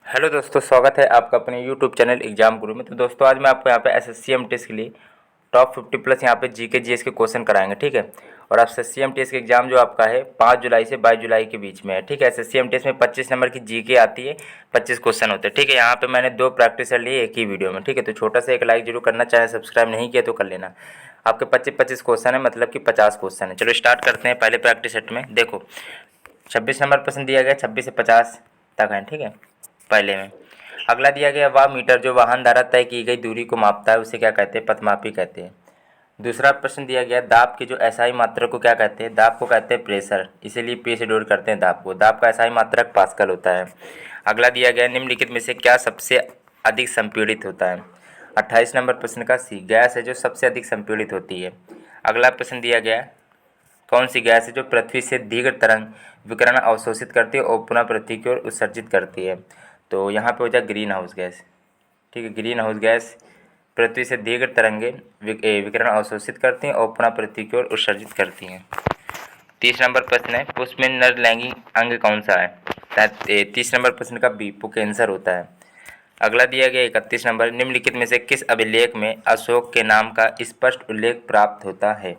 Hello दोस्तों, स्वागत है आपका अपने यूट्यूब चैनल एग्जाम गुरु में। तो दोस्तों आज मैं आपको यहाँ पे एसएससी एमटीएस के लिए टॉप 50 प्लस यहाँ पे जीके जीएस के क्वेश्चन कराएंगे, ठीक है। और एसएससी एमटीएस के एग्जाम जो आपका है 5 जुलाई से 22 जुलाई के बीच में है, ठीक है। एसएससी एमटीएस में 25 नंबर की जीके आती है, 25 क्वेश्चन होते हैं, ठीक है। यहाँ पे मैंने 2 प्रैक्टिस कर लिए एक ही वीडियो में, ठीक है। तो छोटा सा एक लाइक जरूर करना, चाहे सब्सक्राइब नहीं किया तो कर लेना। आपके 25-25 क्वेश्चन है, मतलब कि 50 क्वेश्चन है। चलो स्टार्ट करते हैं। पहले प्रैक्टिस सेट में देखो 26 नंबर प्रश्न दिया गया, 26 से 50 तक है, ठीक है। पहले में अगला दिया गया, वह मीटर जो वाहन द्वारा तय की गई दूरी को मापता है उसे क्या कहते हैं? पथमापी कहते हैं। दूसरा प्रश्न दिया गया, दाब की जो एसआई मात्रक को क्या कहते हैं? दाब को कहते हैं प्रेशर, इसीलिए पी से डोर करते हैं दाब को। दाब का एसआई मात्रक पास्कल होता है। अगला दिया गया, निम्नलिखित में से क्या सबसे अधिक संपीड़ित होता है? 28 नंबर प्रश्न का सी, गैस है जो सबसे अधिक संपीड़ित होती है। अगला प्रश्न दिया गया, कौन सी गैस है जो पृथ्वी से दीर्घ तरंग विकिरण अवशोषित करती है और पुनः पृथ्वी की ओर उत्सर्जित करती है? तो यहाँ पे हो जाए ग्रीन हाउस गैस, ठीक है। ग्रीन हाउस गैस पृथ्वी से दीर्घ तरंगे विकिरण अवशोषित करती हैं और पुनः पृथ्वी की ओर उत्सर्जित करती हैं। 30 नंबर प्रश्न है, पुष्प में नर लैंगिक अंग कौन सा है? 30 नंबर प्रश्न का बी, पुंकेसर होता है। अगला दिया गया 31 नंबर, निम्नलिखित में से किस अभिलेख में अशोक के नाम का स्पष्ट उल्लेख प्राप्त होता है?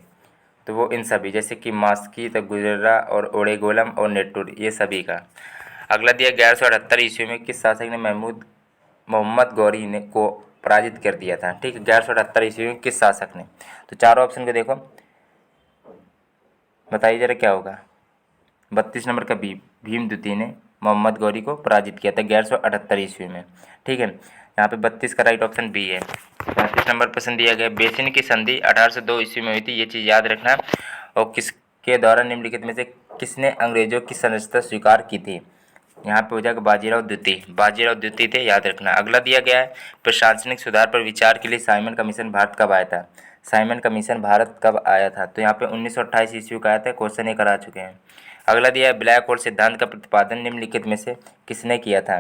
तो वो इन सभी, जैसे कि मास्की, तो गुजरा और ओडेगोलम और नेटुर, ये सभी का। अगला दिया 1178 ईस्वी में किस शासक ने महमूद मोहम्मद गौरी ने को पराजित कर दिया था? ठीक है, 1178 ईस्वी में किस शासक ने? तो चारों ऑप्शन को देखो, बताइए जरा क्या होगा। 32 नंबर का बी, भीम द्वितीय ने मोहम्मद गौरी को पराजित किया था 1178 ईस्वी में, ठीक है। यहाँ पे 32 का राइट ऑप्शन बी है। 35 नंबर प्रश्न दिया गया, बेसिन की संधि 1802 ईस्वी में हुई थी, ये चीज़ याद रखना। और किसके द्वारा निम्नलिखित में से किसने अंग्रेजों की सदस्यता स्वीकार की थी? यहाँ पे हो जाएगा बाजीराव द्वितीय, बाजीराव द्वितीय थे, याद रखना। अगला दिया गया है, प्रशासनिक सुधार पर विचार के लिए साइमन कमीशन भारत कब आया था? साइमन कमीशन भारत कब आया था? तो यहाँ पे 1928 ईस्वी का आया था। क्वेश्चन ये करा चुके हैं। अगला दिया है, ब्लैक होल सिद्धांत का प्रतिपादन निम्नलिखित में से किसने किया था?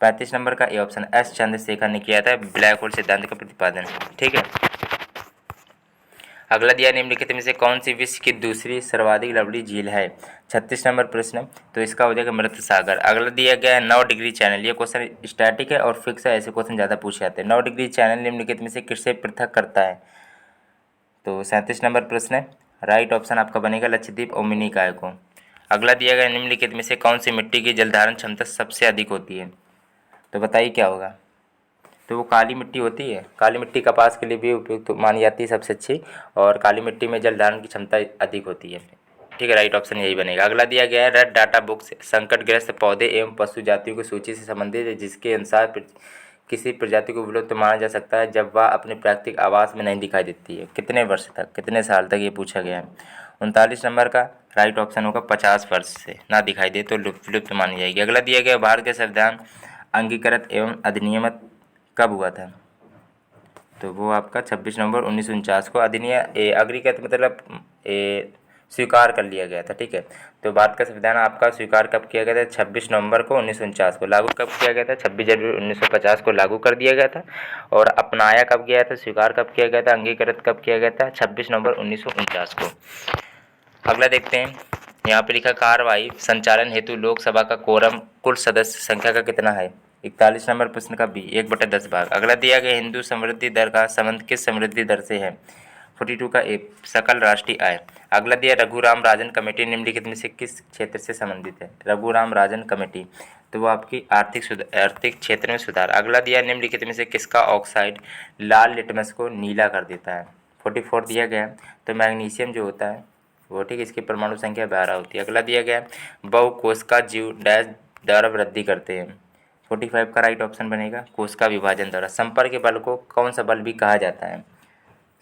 35 नंबर का ए ऑप्शन, एस चंद्रशेखर ने किया था ब्लैक होल सिद्धांत का प्रतिपादन, ठीक है। अगला दिया, निम्नलिखित में से कौन सी विश्व की दूसरी सर्वाधिक लंबी झील है? 36 नंबर प्रश्न, तो इसका हो जाएगा मृत सागर। अगला दिया गया है 9 डिग्री चैनल, ये क्वेश्चन स्टैटिक है और फिक्स है, ऐसे क्वेश्चन ज़्यादा पूछे जाते हैं। 9 डिग्री चैनल निम्नलिखित में से किससे पृथक करता है? तो 37 नंबर प्रश्न है, राइट ऑप्शन आपका बनेगा लक्षद्वीप और मिनी काय को। अगला दिया गया, निम्नलिखित में से कौन सी मिट्टी की जलधारण क्षमता सबसे अधिक होती है? तो बताइए क्या होगा। तो वो काली मिट्टी होती है। काली मिट्टी कपास के लिए भी उपयुक्त मानी जाती है सबसे अच्छी, और काली मिट्टी में जल धारण की क्षमता अधिक होती है, ठीक है। राइट ऑप्शन यही बनेगा। अगला दिया गया है, रेड डाटा बुक से संकटग्रस्त पौधे एवं पशु जातियों की सूची से संबंधित है, जिसके अनुसार किसी प्रजाति को विलुप्त माना जा सकता है जब वह अपने प्राकृतिक आवास में नहीं दिखाई देती है। कितने वर्ष तक, कितने साल तक, ये पूछा गया है। 39 नंबर का राइट ऑप्शन होगा 50 वर्ष से ना दिखाई दे तो विलुप्त मानी जाएगी। अगला दिया गया, भारत के संविधान अंगीकृत एवं अधिनियमित कब हुआ था? तो वो आपका 26 नवंबर 1949 को अग्रीकृत मतलब स्वीकार कर लिया गया था, ठीक है। तो भारत का संविधान आपका स्वीकार कब किया गया था? 26 नवंबर को 1949 को। लागू कब किया गया था? 26 जनवरी 1950 को लागू कर दिया गया था। और अपनाया कब गया था? स्वीकार कब किया गया था? अंगीकृत कब किया गया था? 26 नवंबर 1949 को। अगला देखते हैं, यहाँ पे लिखा, कार्रवाई संचालन हेतु लोकसभा का कोरम कुल सदस्य संख्या का कितना है? 41 नंबर प्रश्न का बी, 1/10 भाग। अगला दिया गया, हिंदू समृद्धि दर का संबंध किस समृद्धि दर से है? 42 का ए, सकल राष्ट्रीय आय। अगला दिया, रघुराम राजन कमेटी निम्नलिखित में से किस क्षेत्र से संबंधित है? रघुराम राजन कमेटी, तो वो आपकी आर्थिक क्षेत्र में सुधार। अगला दिया, निम्नलिखित में से किसका ऑक्साइड लाल लिटमस को नीला कर देता है? 44 दिया गया, तो मैग्नीशियम जो होता है वो, ठीक है, इसकी परमाणु संख्या 12 होती है। अगला दिया गया, बहुकोशिका जीव डैश द्वारा वृद्धि करते हैं। 45 का राइट ऑप्शन बनेगा कोशिका विभाजन द्वारा। संपर्क बल को कौन सा बल भी कहा जाता है?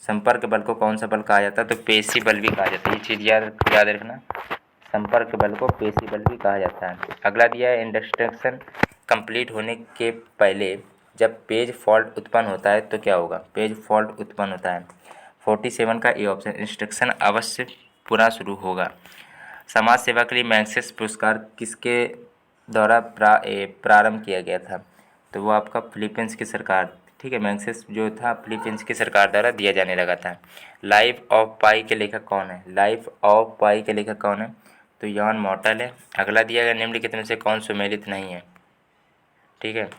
संपर्क बल को कौन सा बल कहा जाता है? तो पेशी बल भी कहा जाता है, ये चीज़ याद रखना। संपर्क बल को पेशी बल भी कहा जाता है। अगला दिया है, इंस्ट्रक्शन कंप्लीट होने के पहले जब पेज फॉल्ट उत्पन्न होता है तो क्या होगा? पेज फॉल्ट उत्पन्न होता है। 47 का ए ऑप्शन, इंस्ट्रक्शन अवश्य पुनः शुरू होगा। समाज सेवा के लिए मैग्सेस पुरस्कार किसके द्वारा प्रारंभ किया गया था? तो वो आपका फिलीपींस की सरकार, ठीक है। मैग्सेस जो था फिलीपींस की सरकार द्वारा दिया जाने लगा था। लाइफ ऑफ पाई के लेखक कौन है? लाइफ ऑफ पाई के लेखक कौन है? तो यॉन मॉर्टल है। अगला दिया गया, निम्नलिखित में से कौन सुमेलित नहीं है? ठीक है।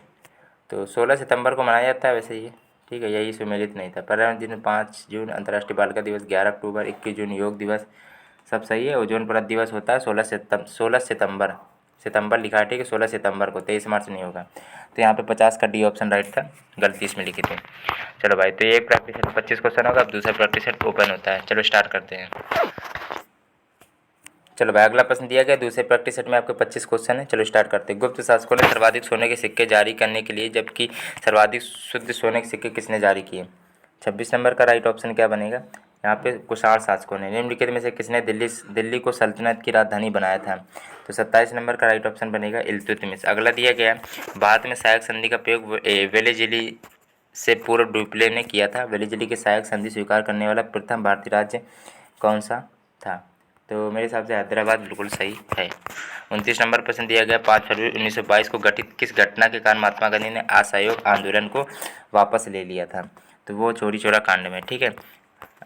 तो 16 सितंबर को मनाया जाता है वैसे ये, ठीक है, यही सुमेलित नहीं था। पर्यावरण दिन 5 जून अंतर्राष्ट्रीय बालिका दिवस, 11 अक्टूबर, 21 जून योग दिवस, सब सही है। ओजोन परत दिवस होता है 16 सितंबर, सितंबर लिखा है, ठीक है, 16 सितंबर को, 23 मार्च नहीं होगा। तो यहाँ पे 50 का डी ऑप्शन राइट था, गलती इसमें लिखी थी। चलो भाई, तो ये एक प्रैक्टिस सेट 25 क्वेश्चन होगा, अब दूसरा प्रैक्टिस सेट ओपन होता है। चलो स्टार्ट करते हैं। चलो भाई, अगला प्रश्न दिया गया दूसरे प्रैक्टिस सेट में आपके 25 क्वेश्चन है। चलो स्टार्ट करते हैं। गुप्त शासकों ने सर्वाधिक सोने के सिक्के जारी करने के लिए, जबकि सर्वाधिक शुद्ध सोने के सिक्के किसने जारी किए? 26 नंबर का राइट ऑप्शन क्या बनेगा? यहाँ पे कुषाण शासकों ने। निम्नलिखित में से किसने दिल्ली को सल्तनत की राजधानी बनाया था? तो 27 नंबर का राइट ऑप्शन बनेगा इल्तुतमिश। अगला दिया गया, भारत में सहायक संधि का प्रयोग वेलेज़िली से पूर्व डुप्ले ने किया था। वेलेज़िली के सहायक संधि स्वीकार करने वाला प्रथम भारतीय राज्य कौन सा था? तो मेरे हिसाब से हैदराबाद बिल्कुल सही है। 29 नंबर प्रश्न दिया गया, 5 फरवरी 1922 को गठित किस घटना के कारण महात्मा गांधी ने असहयोग आंदोलन को वापस ले लिया था? तो वो चौरी चौरा कांड में, ठीक है।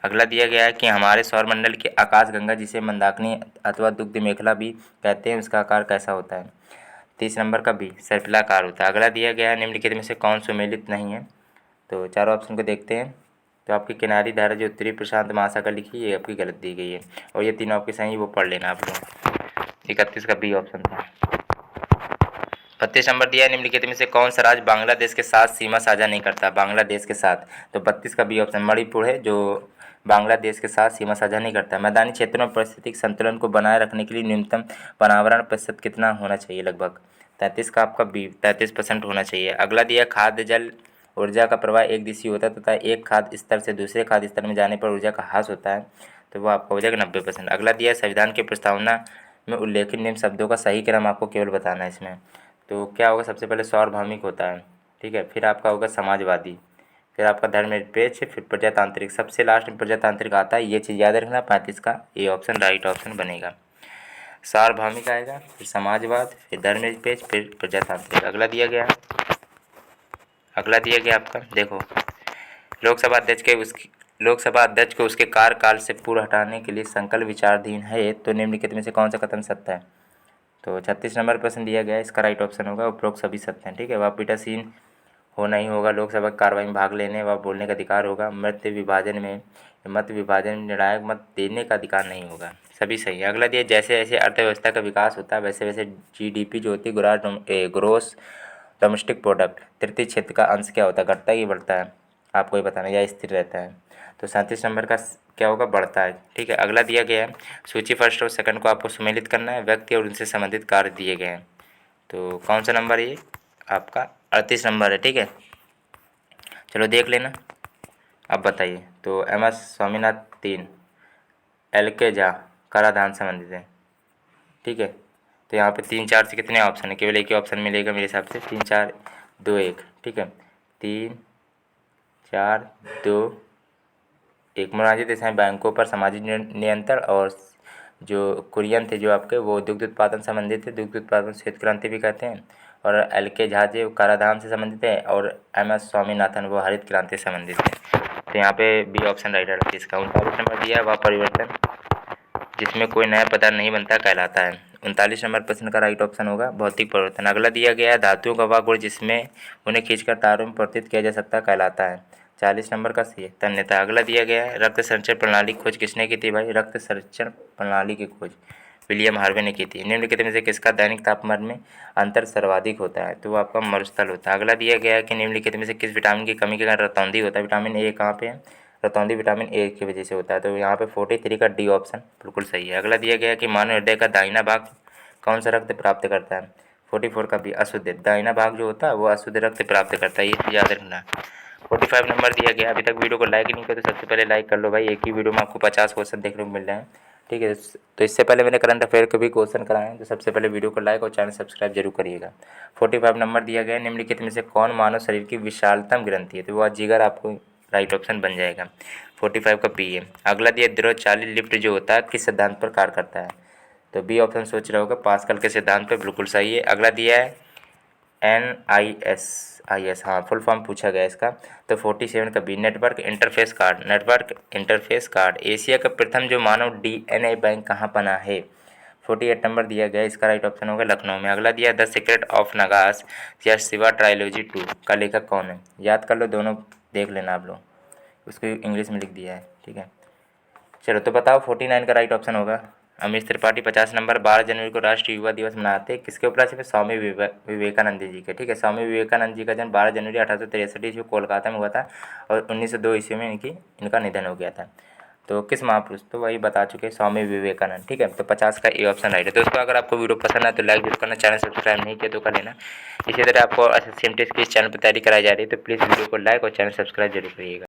अगला दिया गया है कि हमारे सौरमंडल की आकाशगंगा, जिसे मंदाकिनी अथवा दुग्ध मेखला भी कहते हैं, उसका आकार कैसा होता है? 30 नंबर का बी, सर्पिलाकार होता है। अगला दिया गया है, निम्नलिखित में से कौन सुमेलित नहीं है? तो चारों ऑप्शन को देखते हैं। तो आपकी किनारी धारा जो उत्तरी प्रशांत महासागर लिखी, ये आपकी गलत दी गई है, और ये तीनों आपके सही, वो पढ़ लेना आप लोग। 31 का बी ऑप्शन था। 32 नंबर दिया है, निम्नलिखित में से कौन सा राज्य बांग्लादेश के साथ सीमा साझा नहीं करता? बांग्लादेश के साथ। तो 32 का बी ऑप्शन मणिपुर है, जो बांग्लादेश के साथ सीमा साझा नहीं करता। मैदानी क्षेत्रों में पारिस्थितिक संतुलन को बनाए रखने के लिए न्यूनतम पर्यावरण प्रतिशत कितना होना चाहिए? लगभग 33 का आपका बी, 33% होना चाहिए। अगला दिया, खाद्य जल ऊर्जा का प्रवाह एक दिशीय होता है तथा एक खाद्य स्तर से दूसरे खाद्य स्तर में जाने पर ऊर्जा का ह्रास होता है, तो वो आपका हो जाएगा 90%। अगला दिया, संविधान की प्रस्तावना में उल्लेखित निम्न शब्दों का सही क्रम आपको केवल बताना है इसमें। तो क्या होगा? सबसे पहले सार्वभौमिक होता है, ठीक है, फिर आपका होगा समाजवादी, फिर आपका धर्मनिरपेक्ष, फिर प्रजातांत्रिक, सबसे लास्ट में प्रजातांत्रिक आता है। ये चीज़ याद रखना। 35 का ये ऑप्शन राइट ऑप्शन बनेगा। सार्वभौमिक आएगा, फिर समाजवाद, फिर धर्मनिरपेक्ष, फिर प्रजातांत्रिक। अगला दिया गया आपका, देखो, लोकसभा अध्यक्ष को उसके कार्यकाल से पूर्व हटाने के लिए संकल्प विचाराधीन है, तो निम्नलिखित में से कौन सा कथन सत्य है? तो 36 नंबर प्रश्न दिया गया है, इसका राइट ऑप्शन होगा उपरोक्त सभी सत्य हैं, ठीक है। वह पीठासीन होना ही होगा, लोकसभा की कार्रवाई में भाग लेने व बोलने का अधिकार होगा, मत विभाजन में निर्णायक मत देने का अधिकार नहीं होगा, सभी सही है। अगला दिया, जैसे जैसे अर्थव्यवस्था का विकास होता है वैसे वैसे जीडीपी जो होती है, ग्रोस डोमेस्टिक प्रोडक्ट, तृतीय क्षेत्र का अंश क्या होता है? घटता है कि बढ़ता है? आपको ही बताना, या स्थिर रहता है? तो 37 नंबर का क्या होगा? बढ़ता है, ठीक है। अगला दिया गया है, सूची फर्स्ट और सेकंड को आपको सुमेलित करना है, व्यक्ति और उनसे संबंधित कार्य दिए गए हैं। तो कौन सा नंबर है ये? आपका 38 नंबर है, ठीक है। चलो देख लेना, अब बताइए। तो MS स्वामीनाथन 3, LK झा कराधान संबंधित है, ठीक है। तो यहाँ पे 3 4 से कितने ऑप्शन है? केवल एक ही ऑप्शन मिलेगा मेरे हिसाब से, 3 4 2 1, ठीक है। 3 4 2 1। मोरारजी देसाई बैंकों पर सामाजिक नियंत्रण, और जो कुरियन थे जो आपके, वो दुग्ध उत्पादन संबंधित थे, दुग्ध उत्पादन श्वेत क्रांति भी कहते हैं। और LK झा जो कराधान से संबंधित है, और MS स्वामीनाथन वो हरित क्रांति से संबंधित है। तो यहाँ पे बी ऑप्शन राइट है। इसका 39 नंबर दिया है, वह परिवर्तन जिसमें कोई नया पदार्थ नहीं बनता कहलाता है। 39 नंबर प्रश्न का राइट ऑप्शन होगा भौतिक परिवर्तन। अगला दिया गया है, धातुओं का वह गुण जिसमें उन्हें खींचकर तारों में परिवर्तित किया जा सकता कहलाता है। 40 नंबर का सी है तन्यता। अगला दिया गया है, रक्त संचरण प्रणाली की खोज किसने की थी? भाई, रक्त संचरण प्रणाली की खोज विलियम हार्वे ने की थी। निम्नलिखित में से किसका दैनिक तापमान में अंतर सर्वाधिक होता है? तो वो आपका मरुस्थल होता है। अगला दिया गया है कि निम्नलिखित में से किस विटामिन की कमी के कारण रतौंधी होता है? विटामिन ए कहाँ पे है? रतौंधी विटामिन ए की वजह से होता है। तो यहाँ पे 43 का डी ऑप्शन बिल्कुल सही है। अगला दिया गया है कि मानव हृदय का दाहिना भाग कौन सा रक्त प्राप्त करता है? 44 का भी अशुद्ध, दाहिना भाग जो होता है वो अशुद्ध रक्त प्राप्त करता है, ये याद रखना। 45 नंबर दिया गया। अभी तक वीडियो को लाइक नहीं किया तो सबसे पहले लाइक कर लो भाई, एक ही वीडियो में आपको 50 क्वेश्चन देखने को मिल रहे हैं, ठीक है। तो इससे पहले मैंने करंट अफेयर के भी क्वेश्चन कराए हैं, तो सबसे पहले वीडियो को लाइक और चैनल सब्सक्राइब जरूर करिएगा। 45 नंबर दिया गया है, निम्नलिखित में से कौन मानव शरीर की विशालतम ग्रंथि है? तो वह जिगर आपको राइट ऑप्शन बन जाएगा। 45 का बी है। अगला दिया, द्रव चालित लिफ्ट जो होता है किस सिद्धांत पर कार्य करता है? तो बी ऑप्शन सोच रहा होगा, पास्कल के सिद्धांत पर, बिल्कुल सही है। अगला दिया है NISIS, हाँ फुल फॉर्म पूछा गया इसका। तो 47 का B, network interface card. Asia का प्रथम जो मानव DNA बैंक कहाँ बना है? 48 नंबर दिया गया, इसका राइट ऑप्शन होगा लखनऊ में। अगला दिया द सीक्रेट ऑफ नगास या शिवा ट्रायोलॉजी 2 का लेखक कौन है? याद कर लो, दोनों देख लेना आप लोग, उसको इंग्लिश में लिख दिया है, ठीक है। चलो तो बताओ 49 का राइट ऑप्शन होगा अमीश त्रिपाठी। 50 नंबर 12 जनवरी को राष्ट्रीय युवा दिवस मनाते हैं किसके उपलक्ष्य में? स्वामी विवेकानंद जी के, ठीक है। स्वामी विवेकानंद जी का जन्म 12 जनवरी 1863 ईस्वी कोलकाता में हुआ था और 1902 ईस्वी में इनका निधन हो गया था। तो किस महापुरुष? तो वही बता चुके, स्वामी विवेकानंद, ठीक है। तो 50 का ए ऑप्शन राइट है। दोस्तों अगर आपको वीडियो पसंद है तो लाइक जरूर करना, चैनल सब्सक्राइब नहीं किया तो कर लेना। इसी तरह आपको SSC MTS की इस चैनल पर तैयारी कराई जा रही है तो प्लीज़ वीडियो को लाइक और चैनल सब्सक्राइब जरूर करिएगा।